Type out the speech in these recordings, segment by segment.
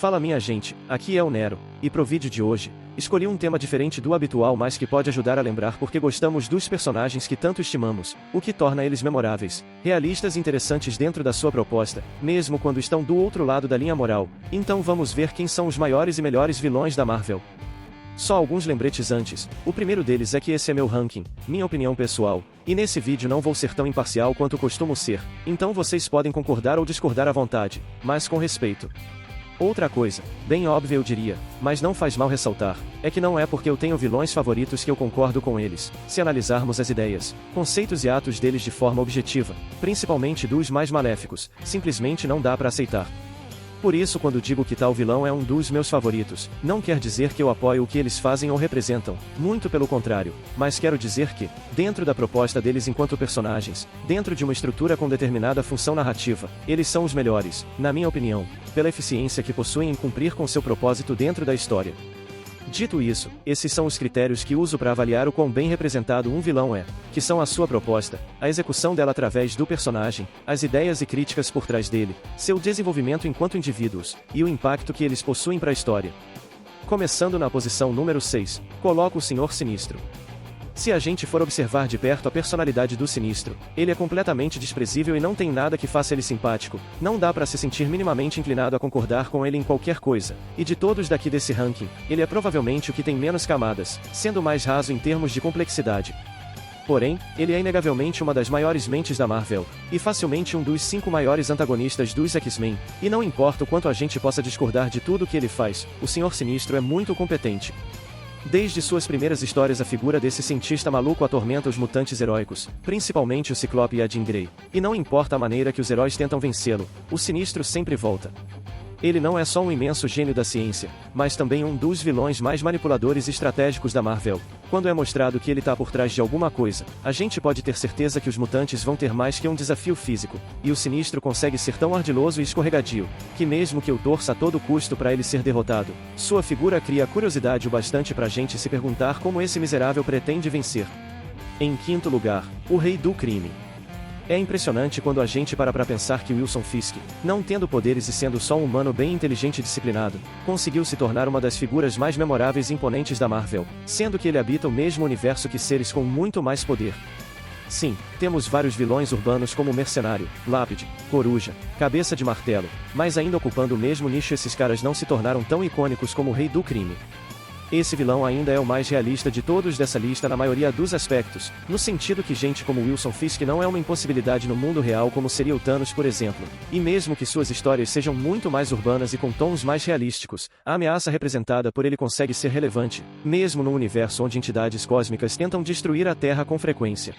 Fala minha gente, aqui é o Nero, e pro vídeo de hoje, escolhi um tema diferente do habitual mas que pode ajudar a lembrar porque gostamos dos personagens que tanto estimamos, o que torna eles memoráveis, realistas e interessantes dentro da sua proposta, mesmo quando estão do outro lado da linha moral. Então vamos ver quem são os maiores e melhores vilões da Marvel. Só alguns lembretes antes, o primeiro deles é que esse é meu ranking, minha opinião pessoal, e nesse vídeo não vou ser tão imparcial quanto costumo ser, então vocês podem concordar ou discordar à vontade, mas com respeito. Outra coisa, bem óbvia eu diria, mas não faz mal ressaltar, é que não é porque eu tenho vilões favoritos que eu concordo com eles. Se analisarmos as ideias, conceitos e atos deles de forma objetiva, principalmente dos mais maléficos, simplesmente não dá pra aceitar. Por isso quando digo que tal vilão é um dos meus favoritos, não quer dizer que eu apoio o que eles fazem ou representam, muito pelo contrário, mas quero dizer que, dentro da proposta deles enquanto personagens, dentro de uma estrutura com determinada função narrativa, eles são os melhores, na minha opinião, pela eficiência que possuem em cumprir com seu propósito dentro da história. Dito isso, esses são os critérios que uso para avaliar o quão bem representado um vilão é, que são a sua proposta, a execução dela através do personagem, as ideias e críticas por trás dele, seu desenvolvimento enquanto indivíduos, e o impacto que eles possuem para a história. Começando na posição número 6, coloco o Senhor Sinistro. Se a gente for observar de perto a personalidade do Sinistro, ele é completamente desprezível e não tem nada que faça ele simpático, não dá pra se sentir minimamente inclinado a concordar com ele em qualquer coisa, e de todos daqui desse ranking, ele é provavelmente o que tem menos camadas, sendo mais raso em termos de complexidade. Porém, ele é inegavelmente uma das maiores mentes da Marvel, e facilmente um dos 5 maiores antagonistas dos X-Men, e não importa o quanto a gente possa discordar de tudo que ele faz, o Senhor Sinistro é muito competente. Desde suas primeiras histórias a figura desse cientista maluco atormenta os mutantes heróicos, principalmente o Ciclope e a Jean Grey, e não importa a maneira que os heróis tentam vencê-lo, o Sinistro sempre volta. Ele não é só um imenso gênio da ciência, mas também um dos vilões mais manipuladores e estratégicos da Marvel. Quando é mostrado que ele está por trás de alguma coisa, a gente pode ter certeza que os mutantes vão ter mais que um desafio físico, e o Sinistro consegue ser tão ardiloso e escorregadio, que mesmo que eu torça a todo custo para ele ser derrotado, sua figura cria curiosidade o bastante pra gente se perguntar como esse miserável pretende vencer. Em quinto lugar, o Rei do Crime. É impressionante quando a gente para pra pensar que Wilson Fisk, não tendo poderes e sendo só um humano bem inteligente e disciplinado, conseguiu se tornar uma das figuras mais memoráveis e imponentes da Marvel, sendo que ele habita o mesmo universo que seres com muito mais poder. Sim, temos vários vilões urbanos como o Mercenário, Lápide, Coruja, Cabeça de Martelo, mas ainda ocupando o mesmo nicho esses caras não se tornaram tão icônicos como o Rei do Crime. Esse vilão ainda é o mais realista de todos dessa lista na maioria dos aspectos, no sentido que gente como Wilson Fisk não é uma impossibilidade no mundo real como seria o Thanos por exemplo, e mesmo que suas histórias sejam muito mais urbanas e com tons mais realísticos, a ameaça representada por ele consegue ser relevante, mesmo num universo onde entidades cósmicas tentam destruir a Terra com frequência.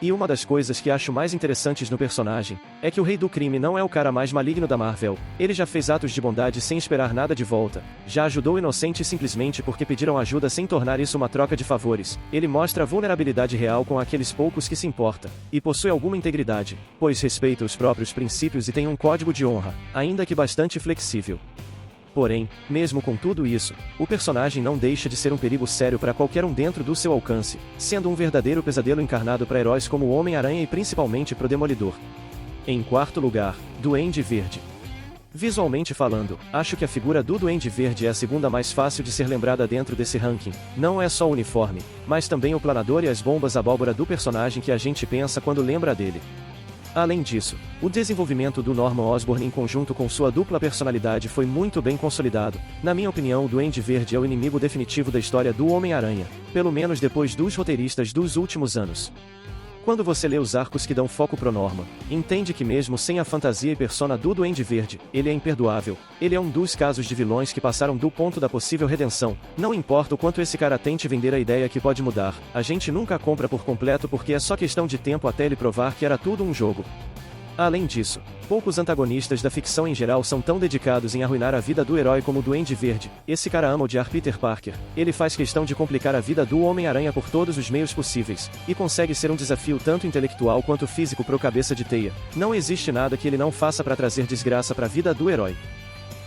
E uma das coisas que acho mais interessantes no personagem, é que o Rei do Crime não é o cara mais maligno da Marvel, ele já fez atos de bondade sem esperar nada de volta, já ajudou inocentes simplesmente porque pediram ajuda sem tornar isso uma troca de favores, ele mostra vulnerabilidade real com aqueles poucos que se importa, e possui alguma integridade, pois respeita os próprios princípios e tem um código de honra, ainda que bastante flexível. Porém, mesmo com tudo isso, o personagem não deixa de ser um perigo sério para qualquer um dentro do seu alcance, sendo um verdadeiro pesadelo encarnado para heróis como o Homem-Aranha e principalmente pro Demolidor. Em quarto lugar, Duende Verde. Visualmente falando, acho que a figura do Duende Verde é a segunda mais fácil de ser lembrada dentro desse ranking, não é só o uniforme, mas também o planador e as bombas abóbora do personagem que a gente pensa quando lembra dele. Além disso, o desenvolvimento do Norman Osborn em conjunto com sua dupla personalidade foi muito bem consolidado. Na minha opinião, o Duende Verde é o inimigo definitivo da história do Homem-Aranha, pelo menos depois dos roteiristas dos últimos anos. Quando você lê os arcos que dão foco pro Norman, entende que mesmo sem a fantasia e persona do Duende Verde, ele é imperdoável, ele é um dos casos de vilões que passaram do ponto da possível redenção, não importa o quanto esse cara tente vender a ideia que pode mudar, a gente nunca compra por completo porque é só questão de tempo até ele provar que era tudo um jogo. Além disso, poucos antagonistas da ficção em geral são tão dedicados em arruinar a vida do herói como o Duende Verde. Esse cara ama odiar Peter Parker, ele faz questão de complicar a vida do Homem-Aranha por todos os meios possíveis, e consegue ser um desafio tanto intelectual quanto físico pro Cabeça de Teia. Não existe nada que ele não faça para trazer desgraça para a vida do herói.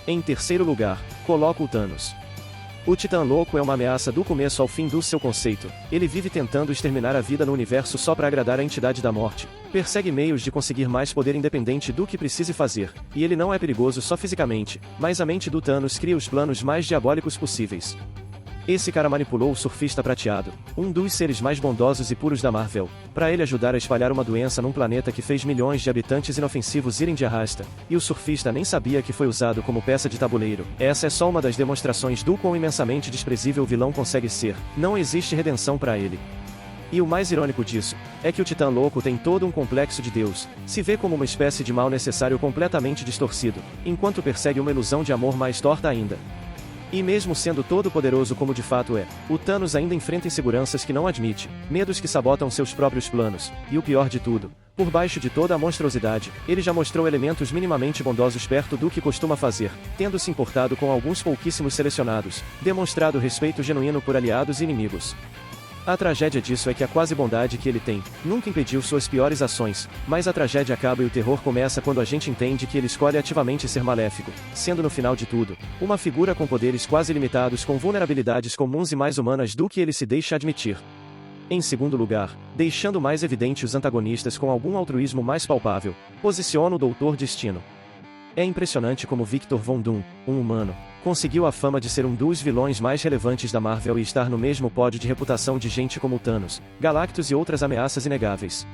Em terceiro lugar, coloco o Thanos. O Titã Louco é uma ameaça do começo ao fim do seu conceito. Ele vive tentando exterminar a vida no universo só para agradar a entidade da morte. Persegue meios de conseguir mais poder independente do que precise fazer. E ele não é perigoso só fisicamente, mas a mente do Thanos cria os planos mais diabólicos possíveis. Esse cara manipulou o Surfista Prateado, um dos seres mais bondosos e puros da Marvel, para ele ajudar a espalhar uma doença num planeta que fez milhões de habitantes inofensivos irem de arrasta, e o surfista nem sabia que foi usado como peça de tabuleiro. Essa é só uma das demonstrações do quão imensamente desprezível o vilão consegue ser. Não existe redenção para ele. E o mais irônico disso, é que o Titã Louco tem todo um complexo de Deus, se vê como uma espécie de mal necessário completamente distorcido, enquanto persegue uma ilusão de amor mais torta ainda. E mesmo sendo todo poderoso como de fato é, o Thanos ainda enfrenta inseguranças que não admite, medos que sabotam seus próprios planos, e o pior de tudo, por baixo de toda a monstruosidade, ele já mostrou elementos minimamente bondosos perto do que costuma fazer, tendo se importado com alguns pouquíssimos selecionados, demonstrado respeito genuíno por aliados e inimigos. A tragédia disso é que a quase bondade que ele tem, nunca impediu suas piores ações, mas a tragédia acaba e o terror começa quando a gente entende que ele escolhe ativamente ser maléfico, sendo no final de tudo, uma figura com poderes quase ilimitados com vulnerabilidades comuns e mais humanas do que ele se deixa admitir. Em segundo lugar, deixando mais evidente os antagonistas com algum altruísmo mais palpável, posiciona o Doutor Destino. É impressionante como Victor Von Doom, um humano, conseguiu a fama de ser um dos vilões mais relevantes da Marvel e estar no mesmo pódio de reputação de gente como Thanos, Galactus e outras ameaças inegáveis.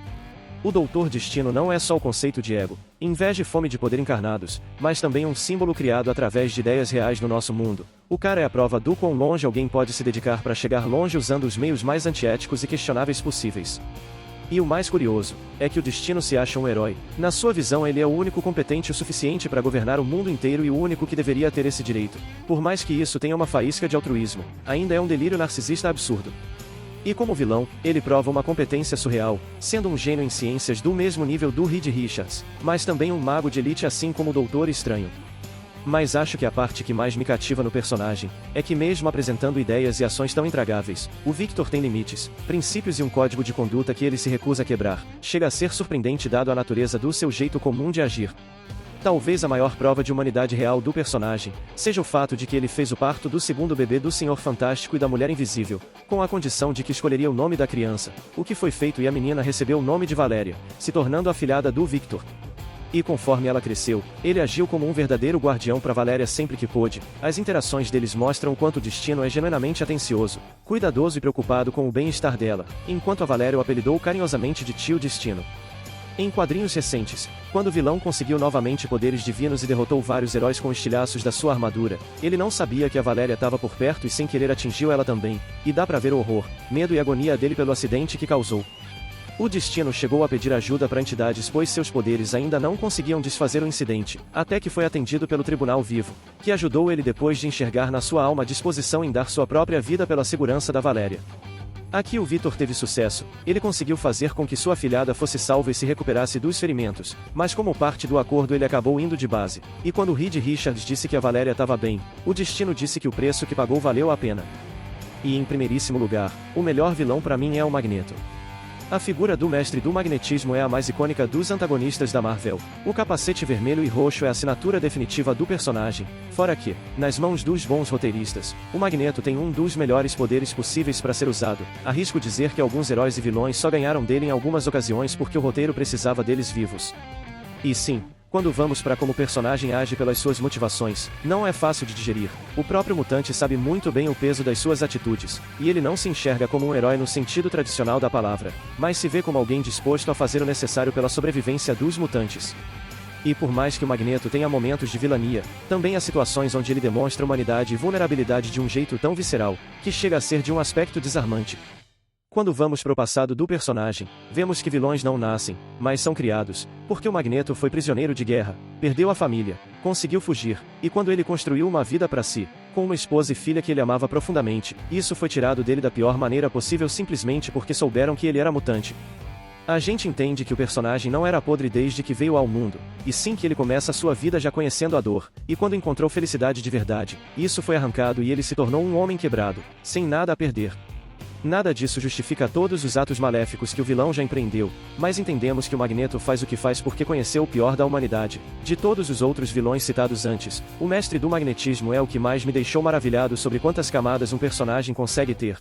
O Doutor Destino não é só o conceito de ego, inveja e fome de poder encarnados, mas também um símbolo criado através de ideias reais no nosso mundo. O cara é a prova do quão longe alguém pode se dedicar para chegar longe usando os meios mais antiéticos e questionáveis possíveis. E o mais curioso, é que o Destino se acha um herói. Na sua visão ele é o único competente o suficiente para governar o mundo inteiro e o único que deveria ter esse direito. Por mais que isso tenha uma faísca de altruísmo, ainda é um delírio narcisista absurdo. E como vilão, ele prova uma competência surreal, sendo um gênio em ciências do mesmo nível do Reed Richards, mas também um mago de elite assim como o Doutor Estranho. Mas acho que a parte que mais me cativa no personagem, é que mesmo apresentando ideias e ações tão intragáveis, o Victor tem limites, princípios e um código de conduta que ele se recusa a quebrar. Chega a ser surpreendente dado a natureza do seu jeito comum de agir. Talvez a maior prova de humanidade real do personagem, seja o fato de que ele fez o parto do segundo bebê do Senhor Fantástico e da Mulher Invisível, com a condição de que escolheria o nome da criança, o que foi feito e a menina recebeu o nome de Valéria, se tornando a afilhada do Victor. E conforme ela cresceu, ele agiu como um verdadeiro guardião para Valéria sempre que pôde. As interações deles mostram o quanto o Destino é genuinamente atencioso, cuidadoso e preocupado com o bem-estar dela, enquanto a Valéria o apelidou carinhosamente de Tio Destino. Em quadrinhos recentes, quando o vilão conseguiu novamente poderes divinos e derrotou vários heróis com estilhaços da sua armadura, ele não sabia que a Valéria estava por perto e sem querer atingiu ela também, e dá pra ver o horror, medo e agonia dele pelo acidente que causou. O Destino chegou a pedir ajuda para entidades pois seus poderes ainda não conseguiam desfazer o incidente, até que foi atendido pelo Tribunal Vivo, que ajudou ele depois de enxergar na sua alma a disposição em dar sua própria vida pela segurança da Valéria. Aqui o Victor teve sucesso, ele conseguiu fazer com que sua afilhada fosse salva e se recuperasse dos ferimentos, mas como parte do acordo ele acabou indo de base, e quando Reed Richards disse que a Valéria estava bem, o Destino disse que o preço que pagou valeu a pena. E em primeiríssimo lugar, o melhor vilão para mim é o Magneto. A figura do mestre do magnetismo é a mais icônica dos antagonistas da Marvel. O capacete vermelho e roxo é a assinatura definitiva do personagem, fora que, nas mãos dos bons roteiristas, o Magneto tem um dos melhores poderes possíveis para ser usado. Arrisco dizer que alguns heróis e vilões só ganharam dele em algumas ocasiões porque o roteiro precisava deles vivos. E sim, quando vamos para como o personagem age pelas suas motivações, não é fácil de digerir. O próprio mutante sabe muito bem o peso das suas atitudes, e ele não se enxerga como um herói no sentido tradicional da palavra, mas se vê como alguém disposto a fazer o necessário pela sobrevivência dos mutantes. E por mais que o Magneto tenha momentos de vilania, também há situações onde ele demonstra humanidade e vulnerabilidade de um jeito tão visceral, que chega a ser de um aspecto desarmante. Quando vamos para o passado do personagem, vemos que vilões não nascem, mas são criados, porque o Magneto foi prisioneiro de guerra, perdeu a família, conseguiu fugir, e quando ele construiu uma vida para si, com uma esposa e filha que ele amava profundamente, isso foi tirado dele da pior maneira possível simplesmente porque souberam que ele era mutante. A gente entende que o personagem não era podre desde que veio ao mundo, e sim que ele começa a sua vida já conhecendo a dor, e quando encontrou felicidade de verdade, isso foi arrancado e ele se tornou um homem quebrado, sem nada a perder. Nada disso justifica todos os atos maléficos que o vilão já empreendeu, mas entendemos que o Magneto faz o que faz porque conheceu o pior da humanidade. De todos os outros vilões citados antes, o mestre do magnetismo é o que mais me deixou maravilhado sobre quantas camadas um personagem consegue ter.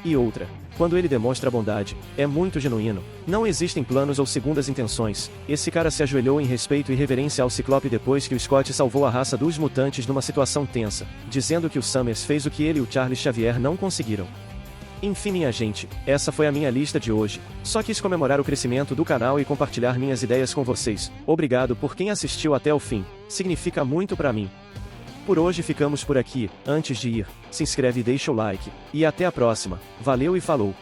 E outra, quando ele demonstra bondade, é muito genuíno. Não existem planos ou segundas intenções. Esse cara se ajoelhou em respeito e reverência ao Ciclope depois que o Scott salvou a raça dos mutantes numa situação tensa, dizendo que o Summers fez o que ele e o Charles Xavier não conseguiram. Enfim, minha gente, essa foi a minha lista de hoje. Só quis comemorar o crescimento do canal e compartilhar minhas ideias com vocês. Obrigado por quem assistiu até o fim. Significa muito pra mim. Por hoje ficamos por aqui. Antes de ir, se inscreve e deixa o like. E até a próxima. Valeu e falou!